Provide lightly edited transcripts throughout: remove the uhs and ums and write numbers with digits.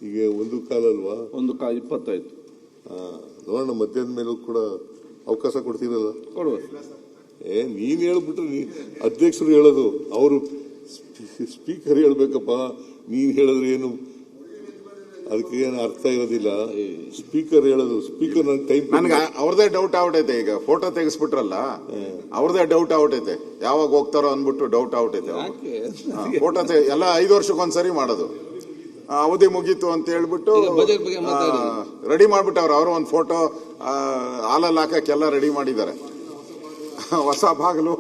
ಈಗ ಒಂದು ಕಾಲ ಅಲ್ವಾ, 1:20 ಆಯ್ತು. ನೋಡೋಣ ಮಧ್ಯಾಹ್ನ ಮೇಲೂ ಕೂಡ ಅವಕಾಶ ಕೊಡ್ತೀರಲ್ಲ. ಕೊಡುವ. ನೀನ್ ಹೇಳ್ಬಿಟ್ರೆ ಅಧ್ಯಕ್ಷರು ಹೇಳೋದು, ಅವರು ಸ್ಪೀಕರ್ ಹೇಳ್ಬೇಕಪ್ಪ. ನೀನ್ ಹೇಳಿದ್ರೆ ಏನು ಅದಕ್ಕೆ ಏನು ಅರ್ಥ ಇರೋದಿಲ್ಲ. ಸ್ಪೀಕರ್ ಹೇಳೋದು, ಸ್ಪೀಕರ್ ನನ್ಗೆ ಟೈಮ್. ನನ್ಗೆ ಅವ್ರದೇ ಡೌಟ್ ಆಗ್ಬಿಟ್ಟೈತೆ. ಈಗ ಫೋಟೋ ತೆಗಿಸ್ಬಿಟ್ರಲ್ಲ, ಅವ್ರದೇ ಡೌಟ್ ಆಗ್ಬಿಟ್ಟೈತೆ. ಯಾವಾಗ ಹೋಗ್ತಾರೋ ಅಂದ್ಬಿಟ್ಟು ಡೌಟ್ ಆಗ್ಬಿಟ್ಟೈತೆ. ಫೋಟೋ ಎಲ್ಲ 5 ವರ್ಷಕ್ಕೊಂದ್ಸರಿ ಮಾಡೋದು. ಅವಧಿ ಮುಗೀತು ಅಂತ ಹೇಳ್ಬಿಟ್ಟು ರೆಡಿ ಮಾಡ್ಬಿಟ್ಟವ್ರು. ಅವರು ಒಂದು ಫೋಟೋ ಹಾಲಲ್ಲಿ ಹಾಕಕ್ಕೆಲ್ಲ ರೆಡಿ ಮಾಡಿದ್ದಾರೆ. ಹೊಸ ಬಾಗಿಲು,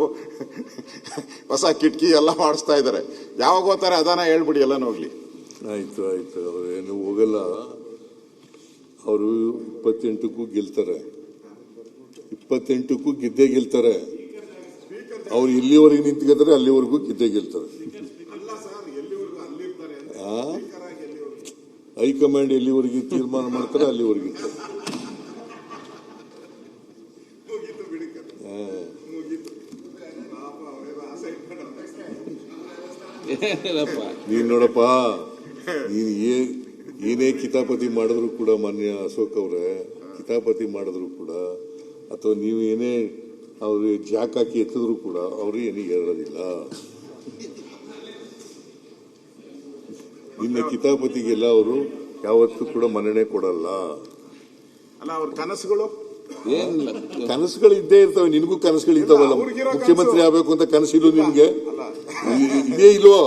ಹೊಸ ಕಿಟಕಿ ಎಲ್ಲ ಮಾಡಿಸ್ತಾ ಇದ್ದಾರೆ. ಯಾವಾಗ ಹೋಗ್ತಾರೆ ಅದಾನ ಹೇಳ್ಬಿಡಿ, ಎಲ್ಲ ಹೋಗ್ಲಿ. ಆಯ್ತು ಆಯ್ತು, ಅವ್ರೇನು ಹೋಗಲ್ಲ. ಅವರು 28ಕ್ಕೂ ಗೆಲ್ತಾರೆ, 28ಕ್ಕೂ ಗೆದ್ದೇ ಗೆಲ್ತಾರೆ. ಅವ್ರು ಎಲ್ಲಿವರೆಗೆ ನಿಂತ್ಕೊತಾರೆ ಅಲ್ಲಿವರೆಗೂ ಗೆದ್ದೇ ಗೆಲ್ತಾರೆ. ಹೈಕಮಾಂಡ್ ಎಲ್ಲಿವರೆಗೆ ತೀರ್ಮಾನ ಮಾಡ್ತಾರೆ ಅಲ್ಲಿವರೆಗೆ ಇರ್ತಾರೆ. ನೀನ್ ನೋಡಪ್ಪ, ನೀನ್ ಏನೇ ಕಿತಾಪತಿ ಮಾಡಿದ್ರು ಕೂಡ, ಮಾನ್ಯ ಅಶೋಕ್ ಅವರೇ, ಕಿತಾಪತಿ ಮಾಡಿದ್ರು ಕೂಡ, ಅಥವಾ ನೀವು ಏನೇ ಅವ್ರು ಜಾಕ್ ಹಾಕಿ ಎತ್ತಿದ್ರು ಕೂಡ ಅವ್ರು ಏನಿಗೆ ಹೇಳೋದಿಲ್ಲ. ನಿನ್ನ ಕಿತಾಪತಿಗೆಲ್ಲ ಅವರು ಯಾವತ್ತೂ ಕೂಡ ಮನ್ನಣೆ ಕೊಡಲ್ಲ. ಅಲ್ಲ, ಅವ್ರ ಕನಸುಗಳು ಕನಸುಗಳು ಇದ್ದೇ ಇರ್ತವೆ. ನಿನಗೂ ಕನಸುಗಳು ಇದ್ದಾವಲ್ಲ, ಮುಖ್ಯಮಂತ್ರಿ ಆಗ್ಬೇಕು ಅಂತ ಕನಸಿಲ್ಲ ನಿನ್ಗೆ? ಇದೇ ಇಲ್ವೋ?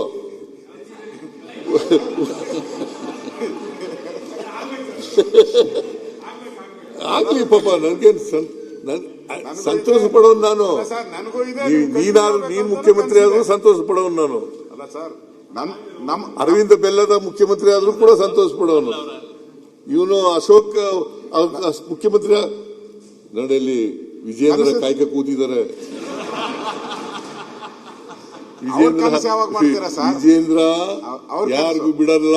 ಆಗ್ಲಿ ಪಾಪ, ನನ್ಗೇನ್ ಸಂತೋಷ ಪಡೋನ್ ನಾನು. ನೀನ್ ಮುಖ್ಯಮಂತ್ರಿ ಆದ್ರೂ ಸಂತೋಷ ಪಡೋನ್ ನಾನು. ಅರವಿಂದ ಬೆಲ್ಲದ ಮುಖ್ಯಮಂತ್ರಿ ಆದ್ರೂ ಕೂಡ ಸಂತೋಷ ಪಡೋನು. ಇವನು ಅಶೋಕ್ ಮುಖ್ಯಮಂತ್ರಿ ನಡೆಯಲ್ಲಿ ವಿಜೇಂದ್ರ ಕಾಯ್ಕ ಕೂತಿದ್ದಾರೆ. ವಿಜೇಂದ್ರ ಯಾರಿಗೂ ಬಿಡಲ್ಲ.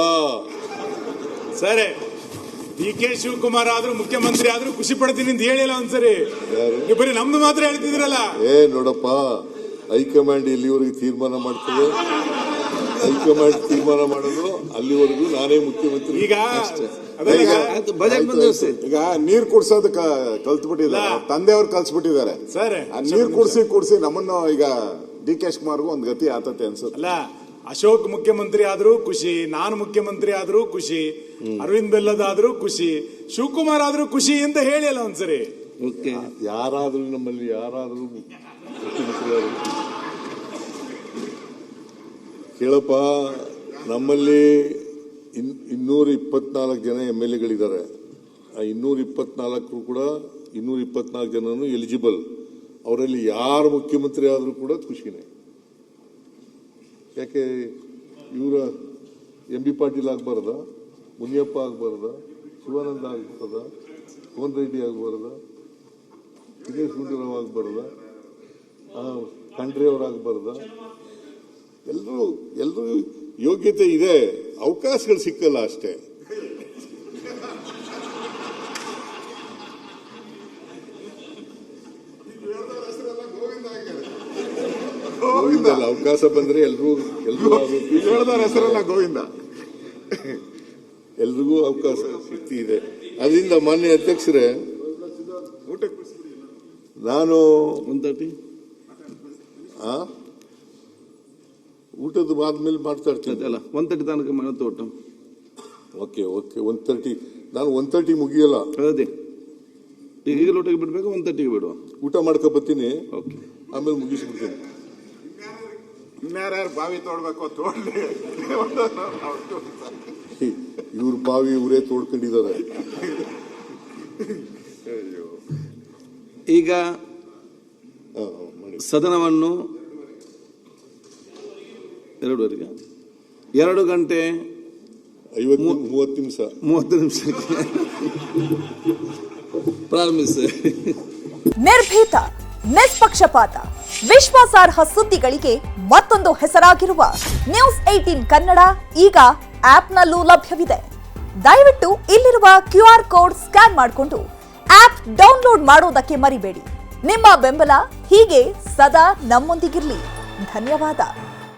ಸರಿ, ಡಿ.ಕೆ. ಶಿವಕುಮಾರ್ ಆದ್ರೂ ಮುಖ್ಯಮಂತ್ರಿ ಆದ್ರೂ ಖುಷಿ ಪಡ್ತೀನಿ ಅಂತ ಹೇಳಿಲ್ಲ ಒಂದ್ಸರಿ. ಬರೀ ನಮ್ದು ಮಾತ್ರ ಹೇಳ್ತಿದ್ರಲ್ಲ. ನೋಡಪ್ಪ, ಹೈಕಮಾಂಡ್ ಎಲ್ಲಿವರೆಗೆ ತೀರ್ಮಾನ ಮಾಡ್ತದೆ, ಹೈಕಮಾಂಡ್ ತೀರ್ಮಾನ ಮಾಡೋದು ಅಲ್ಲಿವರೆಗೂ ನಾನೇ ಮುಖ್ಯಮಂತ್ರಿ. ಈಗ ನೀರ್ ಕುಡ್ಸೋದು ಕಲ್ತ್ಬಿಟ್ಟಿದ್ದಾರೆ, ತಂದೆಯವ್ರು ಕಲ್ಸ್ಬಿಟ್ಟಿದ್ದಾರೆ. ನೀರ್ ಕುಡ್ಸಿ ನಮ್ಮನ್ನು ಈಗ ಡಿ.ಕೆ. ಶಿವಕುಮಾರ್ಗೂ ಒಂದ್ ಗತಿ ಆತತೆ ಅನ್ಸುತ್ತೆ. ಅಲ್ಲ, ಅಶೋಕ್ ಮುಖ್ಯಮಂತ್ರಿ ಆದ್ರೂ ಖುಷಿ, ನಾನು ಮುಖ್ಯಮಂತ್ರಿ ಆದ್ರೂ ಖುಷಿ, ಅರವಿಂದ್ ಬೆಲ್ಲದಾದ್ರೂ ಖುಷಿ, ಶಿವಕುಮಾರ್ ಆದ್ರೂ ಖುಷಿ ಅಂತ ಹೇಳಿ ಅಲ್ಲ ಒಂದ್ಸರಿ. ಯಾರಾದ್ರೂ ನಮ್ಮಲ್ಲಿ ಯಾರಾದ್ರೂ ಮುಖ್ಯಮಂತ್ರಿ ಆದ್ರೂ ಕೇಳಪ್ಪ, ನಮ್ಮಲ್ಲಿ 224 ಜನ MLA-ಗಳಿದ್ದಾರೆ. ಆ 224 ಕೂಡ 224 ಜನನು ಎಲಿಜಿಬಲ್. ಅವರಲ್ಲಿ ಯಾರು ಮುಖ್ಯಮಂತ್ರಿ ಆದ್ರೂ ಕೂಡ ಖುಷಿನೇ. ಯಾಕೆ ಇವರ MB ಪಾಟೀಲ್ ಆಗ್ಬಾರ್ದ, ಮುನಿಯಪ್ಪ ಆಗ್ಬಾರ್ದ, ಶಿವಾನಂದ ಆಗ್ಬಾರ್ದ, ಕೋನ್ ರೆಡ್ಡಿ ಆಗ್ಬಾರ್ದ, ದಿನೇಶ್ ಗುಂಡೂರಾವ್ ಆಗ್ಬಾರ್ದ, ಖಂಡ್ರೆ ಅವರಾಗಬಾರ್ದ? ಎಲ್ರೂ ಯೋಗ್ಯತೆ ಇದೆ, ಅವಕಾಶಗಳು ಸಿಕ್ಕಲ್ಲ ಅಷ್ಟೇ. ಗೋವಿಂದಲ್ಲ, ಅವಕಾಶ ಬಂದ್ರೆ ಎಲ್ರಿಗೂ ಹೆಸರಲ್ಲ ಗೋವಿಂದ, ಎಲ್ರಿಗೂ ಅವಕಾಶ ಸಿಕ್ತಿದೆ. ಅದರಿಂದ ಮಾನ್ಯ ಅಧ್ಯಕ್ಷರೇ, ನಾನು ಊಟದ ಆದ್ಮೇಲೆ ಮಾತಾಡ್ತೀನಿ. 1:30 ತನಕ ಊಟ. ಓಕೆ 1:30. ನಾನು 1:30 ಮುಗಿಯಲ್ಲ. ಅದೇ ಈಗ ಊಟಕ್ಕೆ ಬಿಡ್ಬೇಕು, 1:30ಗೆ ಬಿಡುವ. ಊಟ ಮಾಡ್ಕೊ ಬರ್ತೀನಿ, ಆಮೇಲೆ ಮುಗಿಸ್ಬಿಡ್ತೀನಿ. ಇನ್ಯಾರು ಬಾವಿ ತೋಡ್ಬೇಕು, ತೋಡ್ಲಿ. ಇವ್ರ ಬಾವಿ ಇವರೇ ತೋಡ್ಕೊಂಡಿದ್ದಾರೆ. ಈಗ ಸದನವನ್ನು 2 ಗಂಟೆ 30 ನಿಮಿಷಕ್ಕೆ ಪ್ರಾರಂಭಿಸಿ. ನಿರ್ಭೀತ, ನಿಷ್ಪಕ್ಷಪಾತ, ವಿಶ್ವಾಸಾರ್ಹ ಸುದ್ದಿಗಳಿಗೆ ಮತ್ತೊಂದು ಹೆಸರಾಗಿರುವ ನ್ಯೂಸ್ 18 ಕನ್ನಡ ಈಗ ಆಪ್ನಲ್ಲೂ ಲಭ್ಯವಿದೆ. ದಯವಿಟ್ಟು ಇಲ್ಲಿರುವ QR ಕೋಡ್ ಸ್ಕ್ಯಾನ್ ಮಾಡಿಕೊಂಡು ಆಪ್ ಡೌನ್ಲೋಡ್ ಮಾಡೋದಕ್ಕೆ ಮರಿಬೇಡಿ. ನಿಮ್ಮ ಬೆಂಬಲ ಹೀಗೆ ಸದಾ ನಮ್ಮೊಂದಿಗಿರಲಿ. ಧನ್ಯವಾದ.